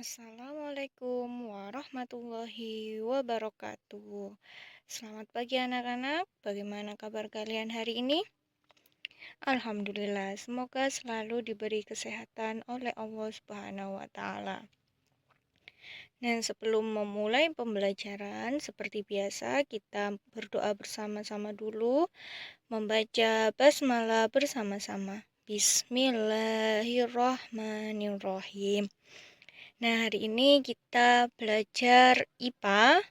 Assalamualaikum warahmatullahi wabarakatuh. Selamat pagi anak-anak. Bagaimana kabar kalian hari ini? Alhamdulillah, semoga selalu diberi kesehatan oleh Allah Subhanahu wa taala. Dan sebelum memulai pembelajaran, seperti biasa kita berdoa bersama-sama dulu, membaca basmalah bersama-sama. Bismillahirrahmanirrahim. Nah, hari ini kita belajar IPA,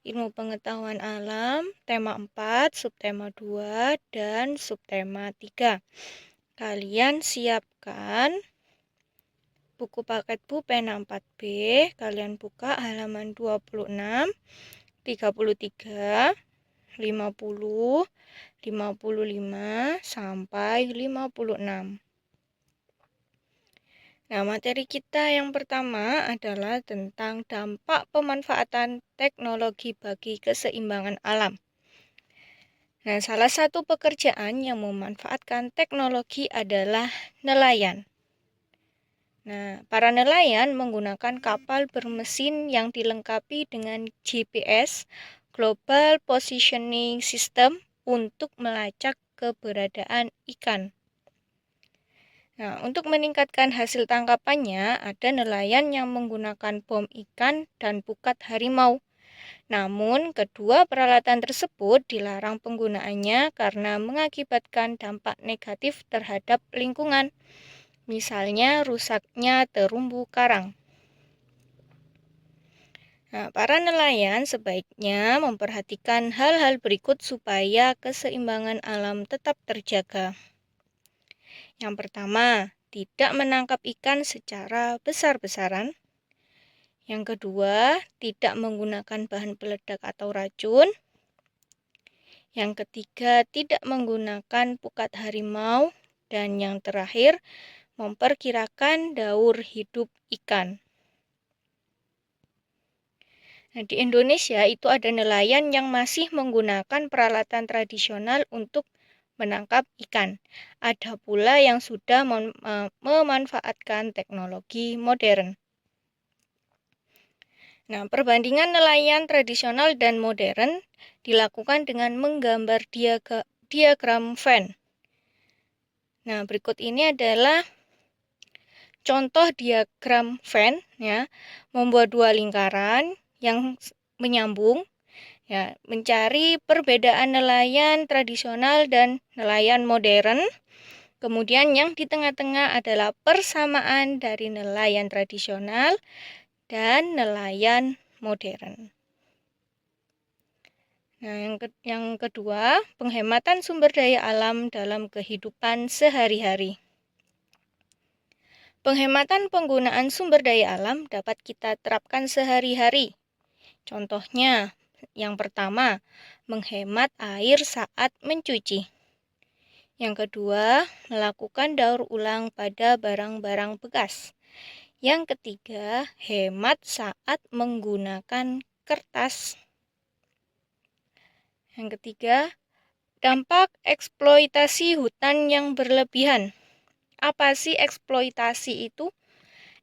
Ilmu Pengetahuan Alam, tema 4, subtema 2, dan subtema 3. Kalian siapkan buku paket pena 4B, kalian buka halaman 26, 33, 50, 55, sampai 56. Nah, materi kita yang pertama adalah tentang dampak pemanfaatan teknologi bagi keseimbangan alam. Nah, salah satu pekerjaan yang memanfaatkan teknologi adalah nelayan. Nah, para nelayan menggunakan kapal bermesin yang dilengkapi dengan GPS, Global Positioning System, untuk melacak keberadaan ikan. Nah, untuk meningkatkan hasil tangkapannya, ada nelayan yang menggunakan bom ikan dan pukat harimau. Namun, kedua peralatan tersebut dilarang penggunaannya karena mengakibatkan dampak negatif terhadap lingkungan, misalnya rusaknya terumbu karang. Nah, para nelayan sebaiknya memperhatikan hal-hal berikut supaya keseimbangan alam tetap terjaga. Yang pertama, tidak menangkap ikan secara besar-besaran. Yang kedua, tidak menggunakan bahan peledak atau racun. Yang ketiga, tidak menggunakan pukat harimau. Dan yang terakhir, memperkirakan daur hidup ikan. Nah, di Indonesia itu ada nelayan yang masih menggunakan peralatan tradisional untuk menangkap ikan. Ada pula yang sudah memanfaatkan teknologi modern. Nah, perbandingan nelayan tradisional dan modern dilakukan dengan menggambar diagram Venn. Nah, berikut ini adalah contoh diagram Venn, ya, membuat dua lingkaran yang menyambung, ya, mencari perbedaan nelayan tradisional dan nelayan modern. Kemudian yang di tengah-tengah adalah persamaan dari nelayan tradisional dan nelayan modern. Nah, yang kedua, penghematan sumber daya alam dalam kehidupan sehari-hari. Penghematan penggunaan sumber daya alam dapat kita terapkan sehari-hari. Contohnya, yang pertama, menghemat air saat mencuci. Yang kedua, melakukan daur ulang pada barang-barang bekas. Yang ketiga, hemat saat menggunakan kertas. Yang ketiga, dampak eksploitasi hutan yang berlebihan. Apa sih eksploitasi itu?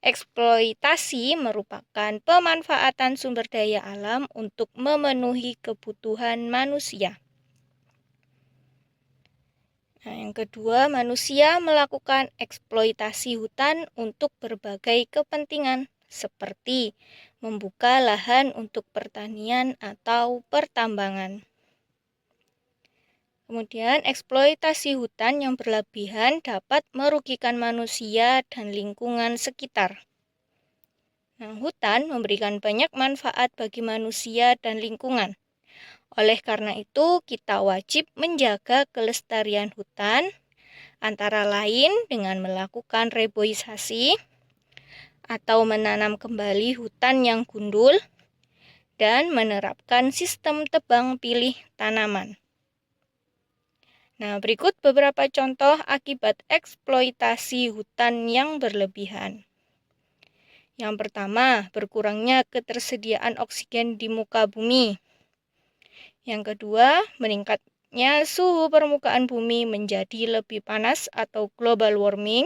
Eksploitasi merupakan pemanfaatan sumber daya alam untuk memenuhi kebutuhan manusia. Nah, yang kedua, manusia melakukan eksploitasi hutan untuk berbagai kepentingan, seperti membuka lahan untuk pertanian atau pertambangan. Kemudian, eksploitasi hutan yang berlebihan dapat merugikan manusia dan lingkungan sekitar. Nah, hutan memberikan banyak manfaat bagi manusia dan lingkungan. Oleh karena itu, kita wajib menjaga kelestarian hutan, antara lain dengan melakukan reboisasi atau menanam kembali hutan yang gundul dan menerapkan sistem tebang pilih tanaman. Nah, berikut beberapa contoh akibat eksploitasi hutan yang berlebihan. Yang pertama, berkurangnya ketersediaan oksigen di muka bumi. Yang kedua, meningkatnya suhu permukaan bumi menjadi lebih panas atau global warming.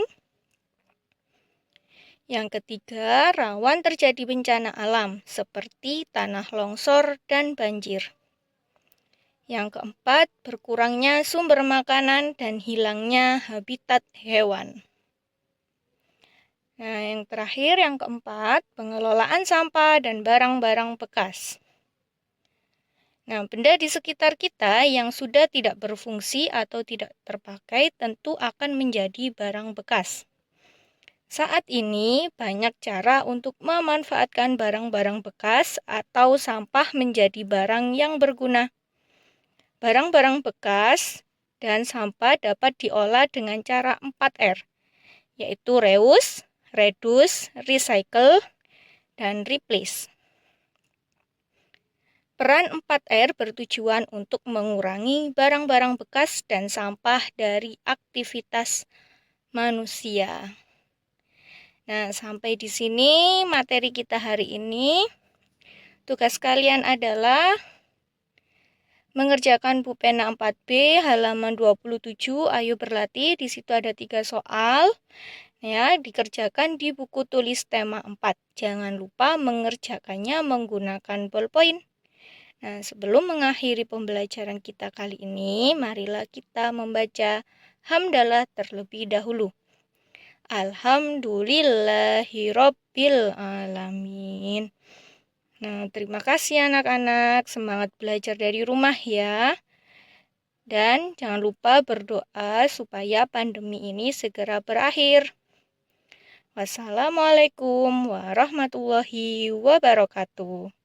Yang ketiga, rawan terjadi bencana alam seperti tanah longsor dan banjir. Yang keempat, berkurangnya sumber makanan dan hilangnya habitat hewan. Nah, yang terakhir, yang keempat, pengelolaan sampah dan barang-barang bekas. Nah, benda di sekitar kita yang sudah tidak berfungsi atau tidak terpakai tentu akan menjadi barang bekas. Saat ini, banyak cara untuk memanfaatkan barang-barang bekas atau sampah menjadi barang yang berguna. Barang-barang bekas dan sampah dapat diolah dengan cara 4R, yaitu reuse, reduce, recycle, dan replace. Peran 4R bertujuan untuk mengurangi barang-barang bekas dan sampah dari aktivitas manusia. Nah, sampai di sini materi kita hari ini. Tugas kalian adalah mengerjakan Pupena 4B halaman 27, ayo berlatih. Di situ ada 3 soal. Ya, dikerjakan di buku tulis tema 4. Jangan lupa mengerjakannya menggunakan ballpoint. Nah, sebelum mengakhiri pembelajaran kita kali ini, marilah kita membaca hamdalah terlebih dahulu. Alhamdulillahirabbil alamin. Nah, terima kasih anak-anak, semangat belajar dari rumah ya. Dan jangan lupa berdoa supaya pandemi ini segera berakhir. Wassalamualaikum warahmatullahi wabarakatuh.